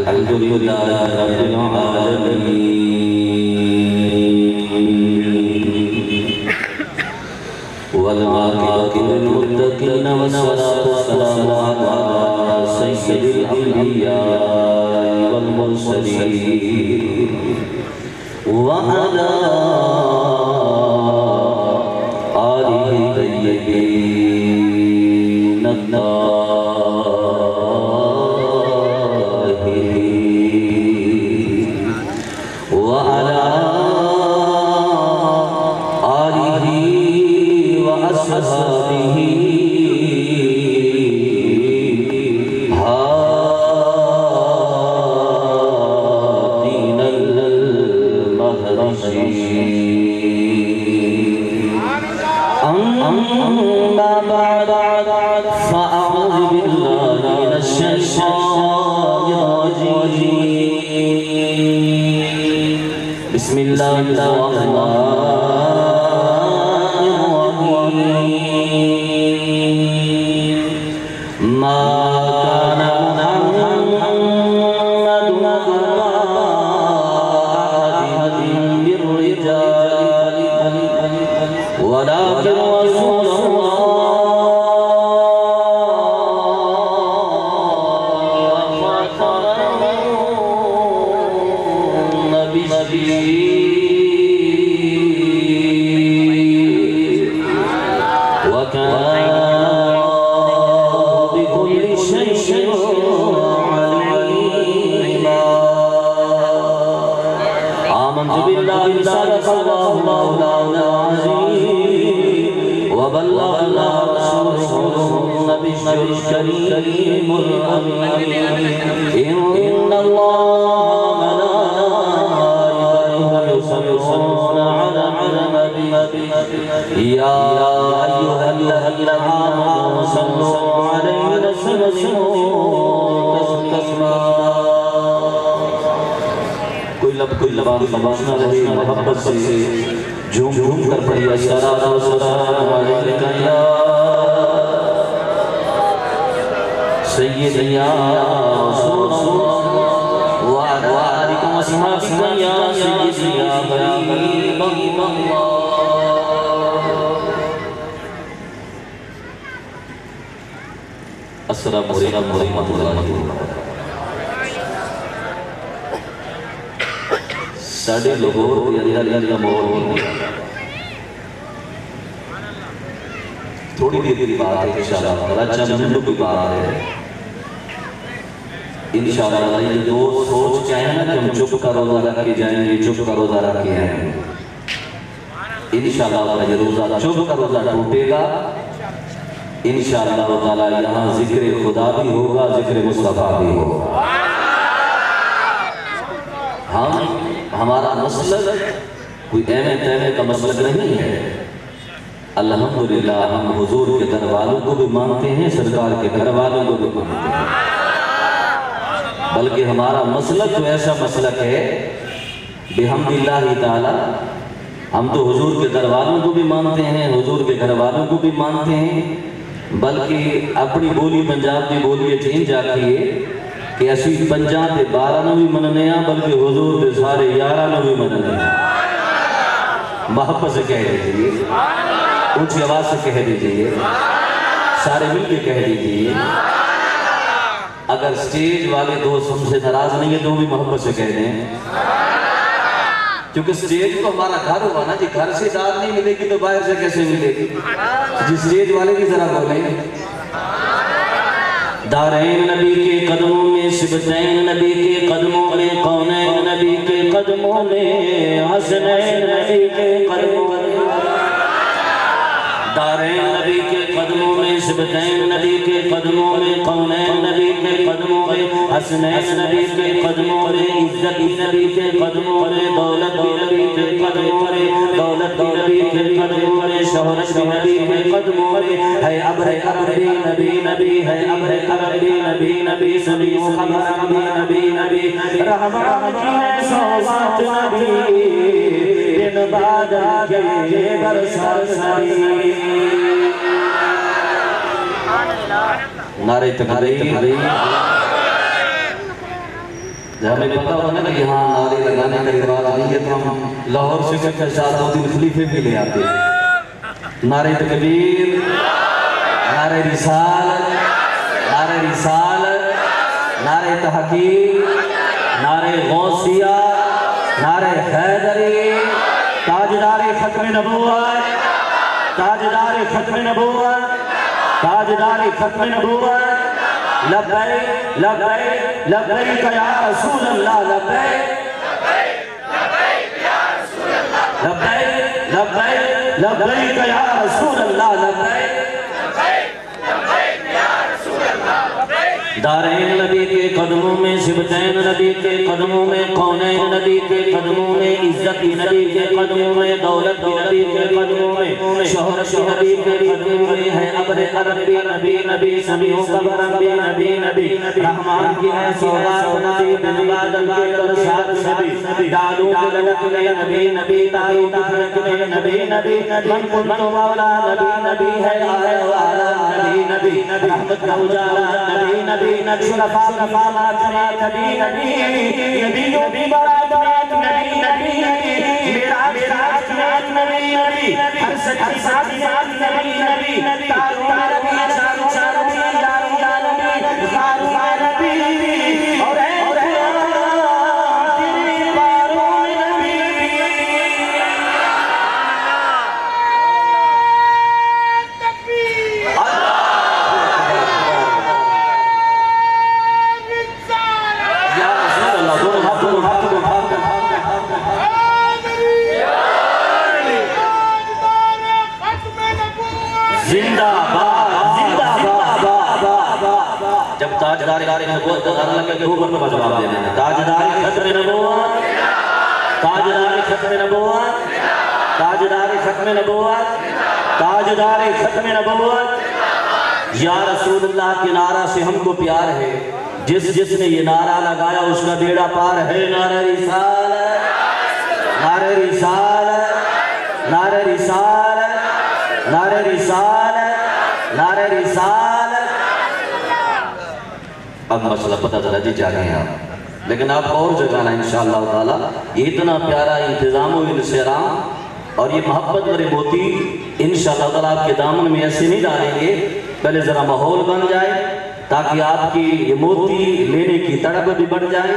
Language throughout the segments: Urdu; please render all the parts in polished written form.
الحمد لله رب العالمين والعاقبة للمتقين والصلاة والسلام على سيد الأنبياء والمرسلين وعلى آله الطيبين الطاهرين وعلى آله وأصحابه هادين المهديين أما بعد فأعوذ بالله من الشيطان الرجيم بسم الله الرحمن الرحيم ما كان محمد أبا أحد من الرجال ولكن رسول الله وخاتم النبيين وكان بكل شيء عليما آمنت بالله صدق الله العظيم وبلغنا رسوله النبي الكريم الأمين إن الله وملائكته يصلون على النبي يا أيها الذين آمنوا صلوا عليه وسلموا تسليما کوئی لبان سمجھنا رہے محبت سے جھوم کر پڑھی الصلاۃ والسلام علیک یا سید یا رسول وعلى آلك وصحبك يا سيدي يا حبيب الله السلام علیکم ورحمۃ اللہ وبرکاتہ ساڑھے لوگوں اللہ کا مول تھوڑی دیر کی بات ہے انشاءاللہ راجہ منڈو کی بات ہے انشاءاللہ یہ دو سوچ کے آئے ہیں کہ ہم چپ کا روزہ رکھ کے جائیں گے چپ کا روزہ رکھ کے آئیں گے انشاءاللہ یہ روزہ چپ کا روزہ ٹوٹے گا انشاءاللہ تعالی یہاں ذکر خدا بھی ہوگا ذکر مصطفیٰ بھی ہوگا ہمارا مسلک کوئی اہم کا مسلک نہیں ہے الحمدللہ ہم حضور کے گھر والوں کو بھی مانتے ہیں سرکار کے گھر والوں کو بھی مانتے ہیں بلکہ ہمارا مسلک تو ایسا مسلک ہے بحمد اللہ تعالی ہم تو حضور کے گھر والوں کو بھی مانتے ہیں حضور کے گھر والوں کو بھی مانتے ہیں بلکہ اپنی بولی پنجاب کی بولی چین جاتی ہے کہ اسی پنجاب دے 12 نو بھی مننے ہیں بلکہ حضور دے سارے 11 نو بھی مننے ہیں محبت سے کہہ دیجئے اونچی آواز سے کہہ دیجئے سارے مل کے کہہ دیجئے اگر سٹیج والے دوست ہم سے ناراض نہیں ہے تو بھی محبت سے کہہ دیں کیونکہ سٹیج تو ہمارا گھر ہوا نا جی گھر سے داد نہیں ملے گی تو باہر سے کیسے ملے گی جی سٹیج والے کی ذرا بولیں دارین نبی کے قدموں میں سبتین نبی کے قدموں میں قونین نبی کے قدموں میں حسنین نبی کے قدموں میں دارین نبی کے قدموں میں سبتین نبی کے قدموں میں قونین نبی کے قدموں میں حسنین نبی کے قدموں میں عزت نبی کے قدموں میں دولت نبی کے قدموں میں دولت نبی کے قدموں میں شہرت نبی کے قدموں میں ہے ابر نبی نبی ہے ابر نبی نبی سنیو خبر نبی رحمت سوات نبی دن بادل کے برسات نبی نعرہ تکبیر ہمیں پتا ہونا کہ یہاں نعرے لگانے کا رواج نہیں ہے تو ہم لاہور سے کے ساتھ 2-3 خلیفے بھی لے آتے ہیں۔ نعرہ تکبیر، نعرہ رسالت، نعرہ رسالت، نعرہ تحقیق، نعرہ غوثیہ، نعرہ حیدری، تاجدار ختم نبوت، تاجدار ختم نبوت، تاجدار ختم نبوت، لبیک لبیک لبیک یا رسول اللہ، لبیک لبیک لبیک لبیک یا رسول اللہ، لبیک دارین نبی کے قدموں میں، سبتین نبی کے قدموں میں، کونین نبی کے قدموں میں، عزت نبی کے قدموں میں، دولت نبی کے قدموں میں، شہرت نبی کے قدموں میں ہے، ابر عربی نبی نبی، سمیع قبر نبی نبی، رحمان کی ہے سوغات نبی، بن بادم کے درشاد نبی، دالوں کے لڑکنے نبی نبی، تاروں کے لڑکنے نبی نبی، من قلت مولا نبی نبی ہے، آئے والا نبی نبی، رحمت کا اجالا نبی نبی، نبی شرفا کفامات نبی نبی، نبیوں بھی برادرات نبی نبی، میرا میراج نبی نبی، ہر سچی ساتھ نبی نبی، تاروں نبی، چاروں نبی، جاروں نبی، غاروں نبی، اور اے تیری باروں نبی۔ جب تاجدار نبوت اللہ کے اوپر تو جواب دینا ہے، تاجدار ختم نبوت، تاجدار ختم نبوت، تاجدار ختم نبوت، تاجدار ختم نبوت، یا رسول اللہ کے نعرہ سے ہم کو پیار ہے، جس نے یہ نعرہ لگایا اس کا بیڑا پار ہے، نعرہ رسالت، نعرہ رسالت، نعرہ رسالت، نعرہ رسالت، نعرہ رسالت۔ اب مسئلہ پتہ چلا جی جا گئے ہیں آپ، لیکن آپ اور جگانا انشاءاللہ تعالیٰ، یہ اتنا پیارا انتظام و انصرام اور یہ محبت بڑے موتی انشاءاللہ تعالیٰ آپ کے دامن میں ایسے نہیں ڈالیں گے، پہلے ذرا ماحول بن جائے تاکہ آپ کی یہ موتی لینے کی تڑپ بھی بڑھ جائے،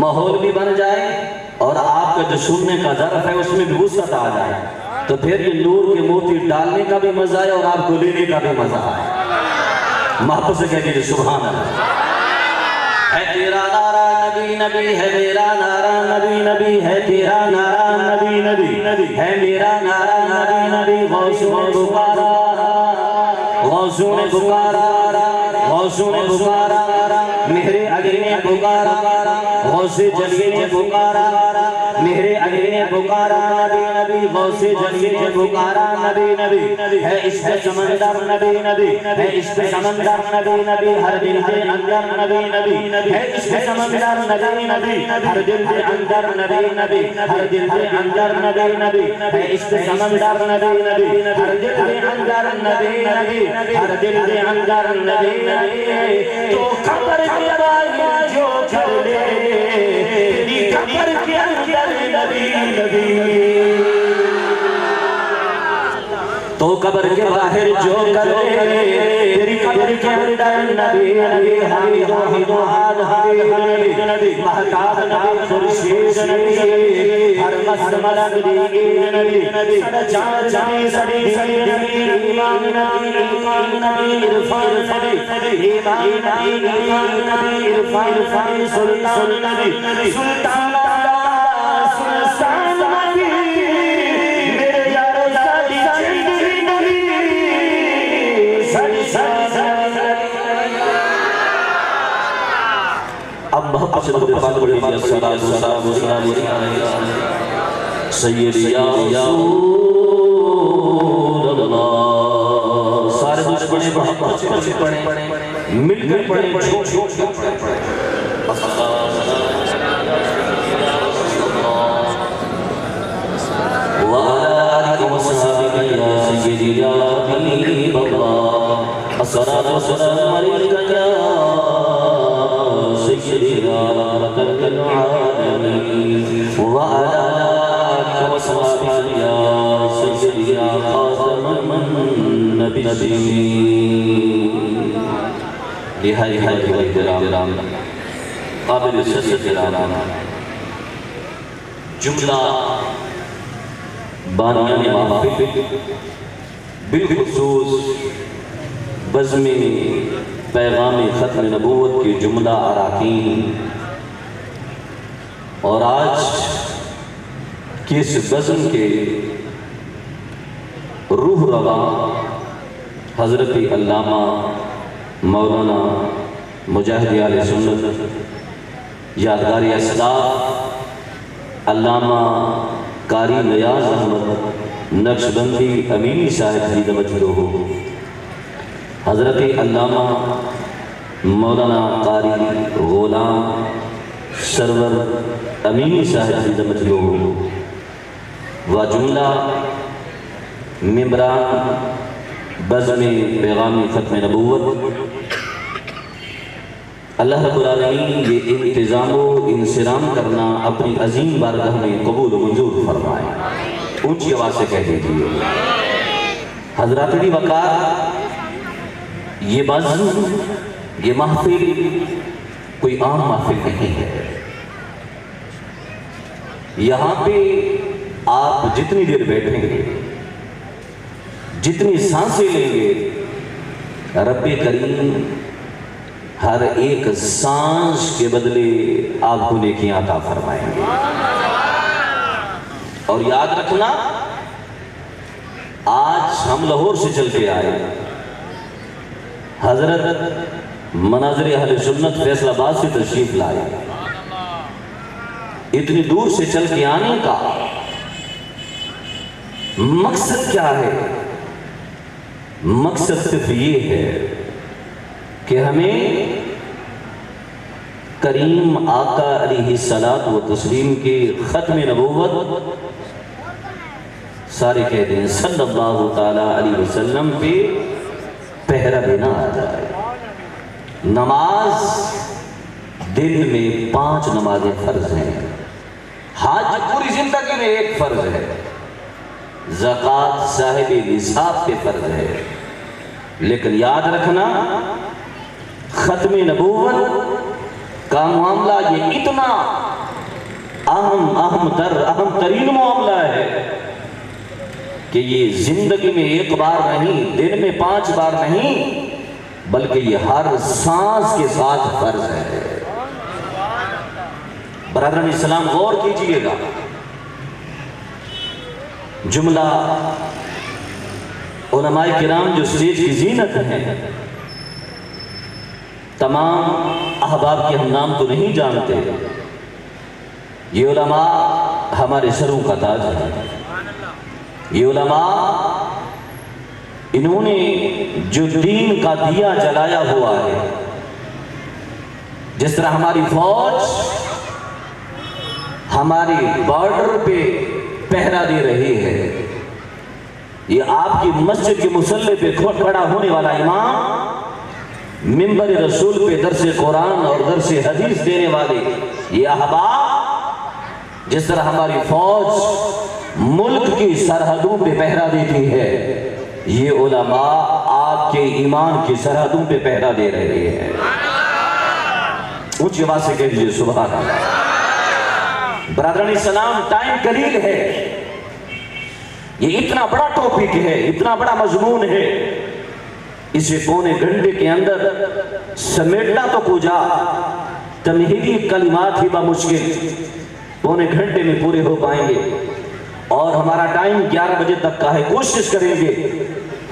ماحول بھی بن جائے، اور آپ کا جو سننے کا ظرف ہے اس میں بھی وسعت آ جائے، تو پھر یہ نور کے موتی ڈالنے کا بھی مزہ ہے اور آپ کو لینے کا بھی مزہ ہے۔ محبت سے کہہ دیجئے سبحان اللہ۔ ہے تیرا نعرہ نبی نبی، ہے میرا نعرہ نبی نبی، ہے تیرا نعرہ نبی نبی، ہے میرا نعرہ نبی نبی، غوثوں نے پکارا، غوثوں نے پکارا، غوثوں نے پکارا، میرے علی نے پکارا، غوث جلی نے پکارا، میرے علی نے پکارا نبی نبی، غوث جلی نے پکارا نبی نبی، ہے عشق سمندر نبی نبی، ہے عشق سمندر نبی نبی، ہر دل کے اندر نبی نبی، ہے عشق سمندر نبی نبی، ہر دل کے اندر نبی نبی، ہر دل کے اندر نبی نبی، ہے عشق سمندر نبی نبی، ہر دل کے اندر نبی نبی، ہر دل کے اندر نبی نبی، تو قبر کے باہر جو کر لے، تیری قبر کے اندر نبی نبی، تو قبر کے باہر جو کر لے، تیری قبر کے اندر نبی نبی، حمید و حماد حمید نبی، محتاب نبی، خورشید نبی، ہر مست ملک دیگیر نبی، سڑ چار جانی سڑی نبی، ایمان نبی، ایمان نبی، عرفان نبی، ایمان نبی، ایمان نبی، عرفان سلطان نبی، سلطان اب محبت سے لوگ بات پڑھیں گے، السلام سیدی یا رسول اللہ، سارے دشمنے محبت سے پڑھیں، مل کر پڑھیں، وَعَلَىٰ آلِكَ وَصَحْبِكَ يَا سَيِّدِي يَا حَبِيبَ اللَّهِ الصَّلَاةُ وَالسَّلَامُ عَلَيْكَ يَا سَيِّدِي يَا رَحْمَةَ العالمين وعلى آلك وصحبك يا سيدي يا خاتم النبيين. نہائی حج و احترام قابل صدر احترام جملہ بانیان محفل بالخصوص بزم پیغام ختم نبوت کے جملہ اراکین اور آج کی اس بزم کے روح رواں حضرت علامہ مولانا مجاہد اہل سنت یادگار اسلاف علامہ قاری نیاز احمد نقشبندی امینی صاحب کی دمجدہ ہو، حضرت علامہ مولانا قاری غلام سرور امینی صاحب کی دمجدہ ہو و جملہ ممبران بزم پیغام ختم نبوت. اللہ رب العالمین یہ انتظام و انصرام کرنا اپنی عظیم بارگاہ میں قبول و منظور فرمائے. اونچی آواز سے کہہ دیجئے حضرات دی وقار، یہ بزم، یہ محفل کوئی عام محفل نہیں ہے. یہاں پہ آپ جتنی دیر بیٹھیں گے، جتنی سانسیں لیں گے، رب کریم ہر ایک سانس کے بدلے آپ کو نیکیاں عطا فرمائیں گے. اور یاد رکھنا، آج ہم لاہور سے چل کے آئے، حضرت مناظر اہل سنت فیصل آباد سے تشریف لائے. اتنی دور سے چل کے آنے کا مقصد کیا ہے؟ مقصد صرف یہ ہے کہ ہمیں کریم آقا علیہ الصلاۃ و تسلیم کے ختم نبوت، سارے کہتے ہیں صلی اللہ تعالیٰ علیہ وسلم پہ پہرا دینا آ جائے. نماز دن میں 5 نمازیں فرض ہیں. حج پوری زندگی میں ایک فرض ہے. زکوٰۃ صاحب نصاب پہ فرض ہے. لیکن یاد رکھنا، ختم نبوت کا معاملہ یہ اتنا اہم ترین معاملہ ہے کہ یہ زندگی میں ایک بار نہیں، دن میں 5 بار نہیں، بلکہ یہ ہر سانس کے ساتھ فرض ہے. برادران اسلام غور کیجئے گا، جملہ علماء کرام جو اسٹیج کی زینت ہیں، تمام احباب کے ہم نام تو نہیں جانتے. یہ علماء ہمارے سروں کا تاج ہے. یہ علماء، انہوں نے جو دین کا دیا جلایا ہوا ہے، جس طرح ہماری فوج ہماری بارڈر پہ پہرا دے رہی ہے، یہ آپ کی مسجد کے مصلی پہ کھڑا ہونے والا امام، منبر رسول پہ درس قرآن اور درس حدیث دینے والے یہ احباب، جس طرح ہماری فوج ملک کی سرحدوں پہ پہرا دیتی ہے، یہ علماء آپ کے ایمان کی سرحدوں پہ پہرا دے رہے ہیں. اونچی آواز سے کہہ دیجئے سبحان اللہ. برادران اسلام، ٹائم قلیل ہے. یہ اتنا بڑا ٹاپک ہے، اتنا بڑا مضمون ہے، اسے پونے گھنٹے کے اندر سمیٹنا تو کجا، تمہیدی کلمات ہی بمشکل پونے گھنٹے میں پورے ہو پائیں گے. اور ہمارا ٹائم 11 بجے تک کا ہے. کوشش کریں گے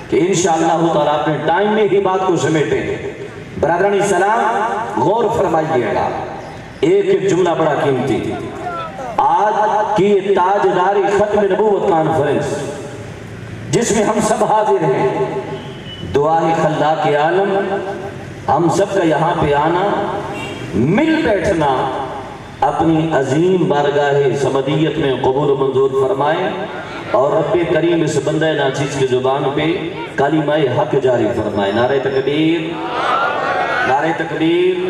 کہ انشاءاللہ تعالیٰ اپنے ٹائم میں ہی بات کو سمیٹیں. برادران اسلام غور فرمائیے گا، ایک ایک جملہ بڑا قیمتی. آج کی تاجداری ختم نبوت کانفرنس، جس میں ہم سب حاضر ہیں، دعا خلاق عالم ہم سب کا یہاں پہ آنا، مل بیٹھنا، اپنی عظیم بارگاہ صمدیت میں قبول و منظور فرمائے، اور رب کریم اس بندہ ناچیز کی زبان پہ کلمہ حق جاری فرمائے. نعرہ تکبیر، نعرہ تکبیر.